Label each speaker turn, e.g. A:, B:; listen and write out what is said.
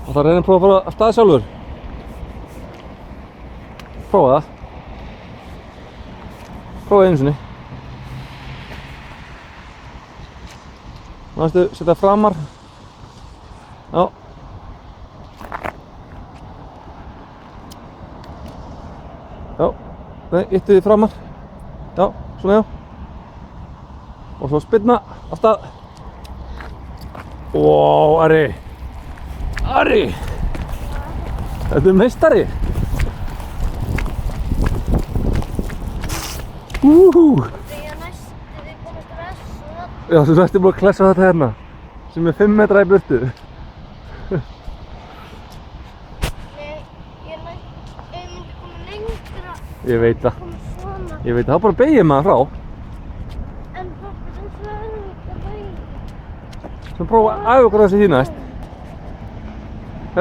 A: Og það reynir að prófa að fara af stað sjálfur. Prófa það. Prófa einu sinni. Næstu setja framar. Já. Já. Nei, ýttu því framar. Já, svona já. Og svo spyrna af stað. Wow, Ari. Ari. Þetta meistari. Úhú. Já, þú næstu búin að klessa þetta hérna. Sem 5 metra í burtu. Ég veit það. Ég veit það, þá bara beygir maður frá.
B: En pappi, það er ekki að beygja.
A: Svo prófa að æfa okkur þessi því næst.